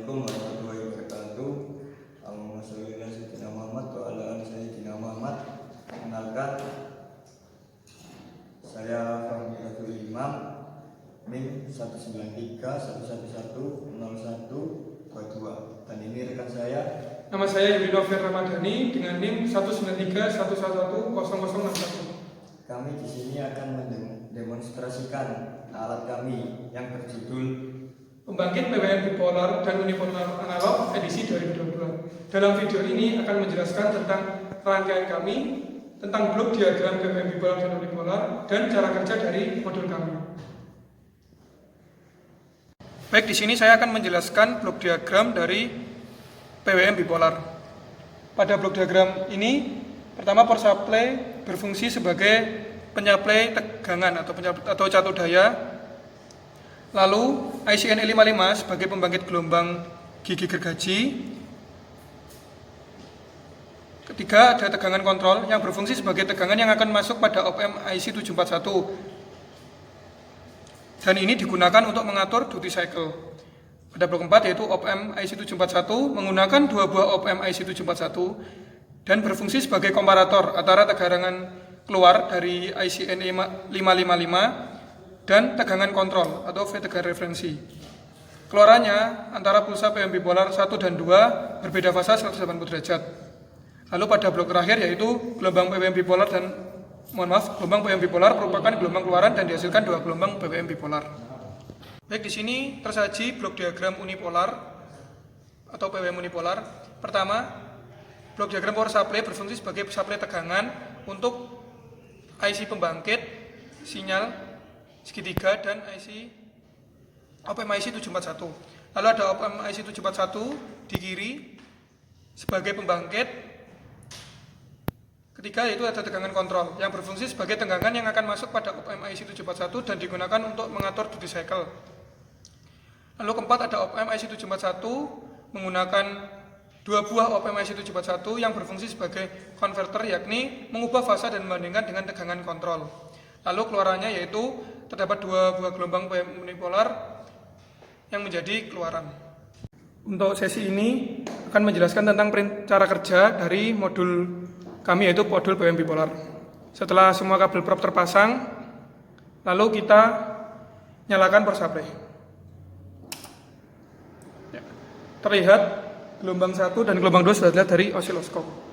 Assalamualaikum warahmatullahi wabarakatuh. Allahumma sholli ala sayyidina Muhammad wa ala ali sayyidina Muhammad. Kenalkan, saya Fahmi Abdul Imam, NIM 193111012, dan ini rekan saya. Nama saya Yudi Novel Ramadhani dengan NIM 19311100061. Kami di sini akan mendemonstrasikan alat kami yang berjudul Pembangkit PWM bipolar dan unipolar analog edisi 2022. Dalam video ini akan menjelaskan tentang rangkaian kami, tentang blok diagram PWM bipolar dan unipolar, dan cara kerja dari modul kami. Baik, di sini saya akan menjelaskan blok diagram dari PWM bipolar. Pada blok diagram ini, pertama power supply berfungsi sebagai penyaplai tegangan atau catu daya. Lalu IC-NE55 sebagai pembangkit gelombang gigi gergaji. Ketiga, ada tegangan kontrol yang berfungsi sebagai tegangan yang akan masuk pada op-amp IC741. Dan ini digunakan untuk mengatur duty cycle. Pada blok 4 yaitu op-amp IC741 menggunakan dua buah op-amp IC741 dan berfungsi sebagai komparator antara tegangan keluar dari IC-NE555 dan tegangan kontrol atau V tegangan referensi. Keluarannya antara pulsa PWM bipolar 1 dan 2 berbeda fasa 180 derajat. Lalu pada blok terakhir yaitu gelombang PWM bipolar gelombang PWM bipolar merupakan gelombang keluaran dan dihasilkan dua gelombang PWM bipolar. Baik, di sini tersaji blok diagram unipolar atau PWM unipolar. Pertama, blok diagram power supply berfungsi sebagai supply tegangan untuk IC pembangkit sinyal segitiga dan op-amp IC741. Lalu ada op-amp IC741 di kiri sebagai pembangkit. Ketiga yaitu ada tegangan kontrol yang berfungsi sebagai tegangan yang akan masuk pada op-amp IC741 dan digunakan untuk mengatur duty cycle. Lalu keempat ada op-amp IC741 menggunakan dua buah op-amp IC741 yang berfungsi sebagai konverter, yakni mengubah fasa dan membandingkan dengan tegangan kontrol. Lalu keluarannya yaitu terdapat dua buah gelombang PWM unipolar yang menjadi keluaran. Untuk sesi ini akan menjelaskan tentang cara kerja dari modul kami yaitu modul PWM bipolar. Setelah semua kabel prop terpasang, lalu kita nyalakan power supply. Terlihat gelombang 1 dan gelombang 2 sudah dilihat dari osiloskop.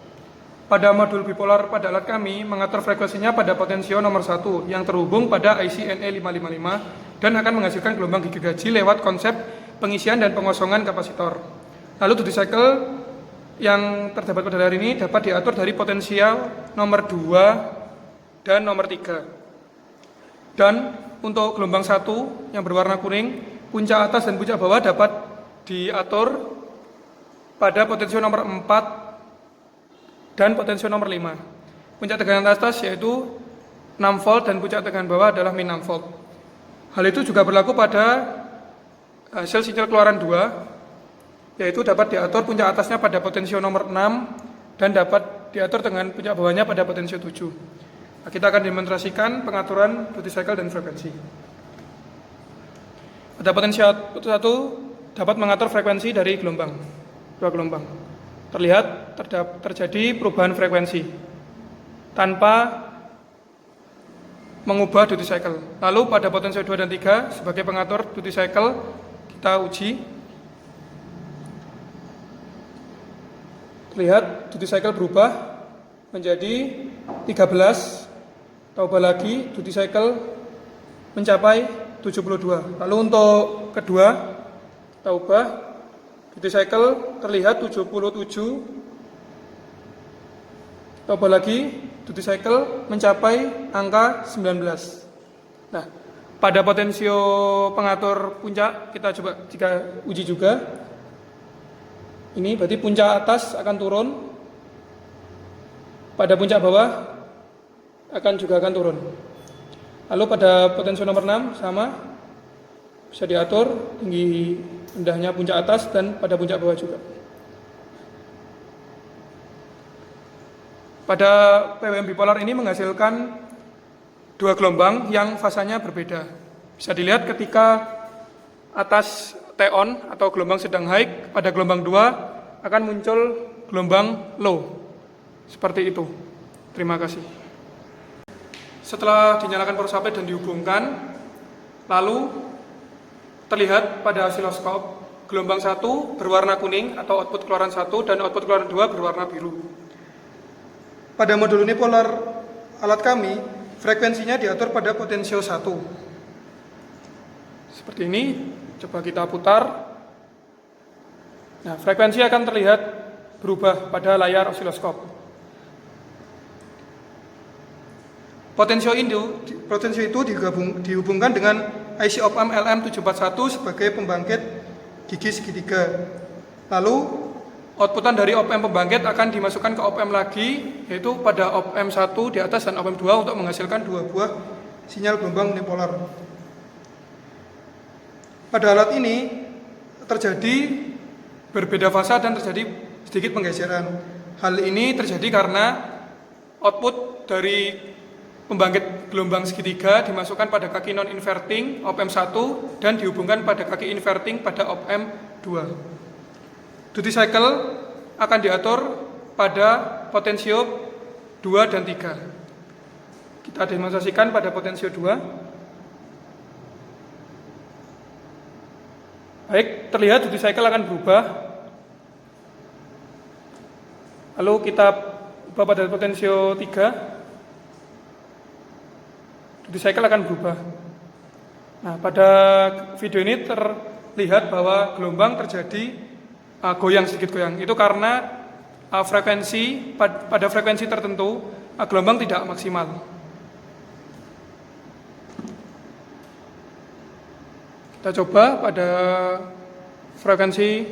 Pada modul bipolar pada alat kami mengatur frekuensinya pada potensio nomor 1 yang terhubung pada IC-NE555 dan akan menghasilkan gelombang gigi gergaji lewat konsep pengisian dan pengosongan kapasitor. Lalu duty cycle yang terdapat pada hari ini dapat diatur dari potensial nomor 2 dan nomor 3. Dan untuk gelombang 1 yang berwarna kuning, puncak atas dan puncak bawah dapat diatur pada potensial nomor 4 dan potensial nomor 5. Puncak tegangan atas yaitu 6 volt dan puncak tegangan bawah adalah min 6 volt. Hal itu juga berlaku pada hasil sinyal keluaran 2, yaitu dapat diatur puncak atasnya pada potensial nomor 6 dan dapat diatur dengan puncak bawahnya pada potensial 7. Nah, kita akan demonstrasikan pengaturan duty cycle dan frekuensi. Pada potensial 1 dapat mengatur frekuensi dari dua gelombang. Terlihat terjadi perubahan frekuensi tanpa mengubah duty cycle. Lalu pada potensial 2 dan 3 sebagai pengatur duty cycle kita uji. Terlihat duty cycle berubah menjadi 13. Tambah lagi duty cycle mencapai 72. Lalu untuk kedua kita ubah, duty cycle terlihat 77. Tambah lagi duty cycle mencapai angka 19. Nah, pada potensio pengatur puncak kita coba jika uji juga. Ini berarti puncak atas akan turun. Pada puncak bawah juga akan turun. Lalu pada potensio nomor 6 sama, bisa diatur tinggi rendahnya puncak atas dan pada puncak bawah juga. Pada PWM bipolar ini menghasilkan dua gelombang yang fasanya berbeda. Bisa dilihat ketika atas T-on atau gelombang sedang high, pada gelombang 2 akan muncul gelombang low. Seperti itu. Terima kasih. Setelah dinyalakan power supply dan dihubungkan, lalu terlihat pada osiloskop gelombang 1 berwarna kuning atau output keluaran 1 dan output keluaran 2 berwarna biru. Pada modul unipolar alat kami, frekuensinya diatur pada potensio 1. Seperti ini, coba kita putar. Nah, frekuensi akan terlihat berubah pada layar osiloskop. Potensio itu dihubungkan dengan IC op-amp LM741 sebagai pembangkit gigi segitiga. Lalu outputan dari op-amp pembangkit akan dimasukkan ke op-amp lagi, yaitu pada op-amp 1 di atas dan op-amp 2 untuk menghasilkan 2 buah sinyal gelombang unipolar. Pada alat ini terjadi berbeda fasa dan terjadi sedikit penggeseran. Hal ini terjadi karena output dari pembangkit gelombang segitiga dimasukkan pada kaki non-inverting op-amp 1 dan dihubungkan pada kaki inverting pada op-amp 2. Duty cycle akan diatur pada potensio 2 dan 3. Kita demonstrasikan pada potensio 2. Baik, terlihat duty cycle akan berubah. Lalu kita ubah pada potensio 3. Duty cycle akan berubah. Nah, pada video ini terlihat bahwa gelombang terjadi goyang, sedikit goyang. Itu karena pada frekuensi tertentu gelombang tidak maksimal. Kita coba pada frekuensi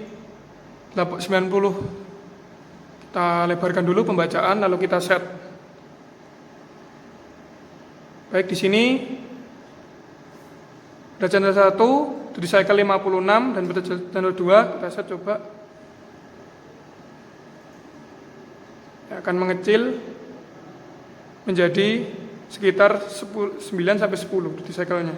90. Kita lebarkan dulu pembacaan, lalu kita set. Baik, di sini pada channel 1 duty cycle 56 dan pada channel 2 kita set coba. Akan mengecil menjadi sekitar 9 sampai 10 duty cycle-nya.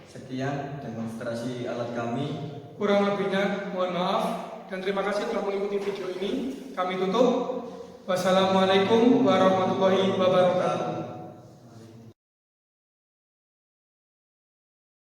Sekian demonstrasi alat kami. Kurang lebihnya mohon maaf dan terima kasih telah mengikuti video ini. Kami tutup. Wassalamualaikum warahmatullahi wabarakatuh.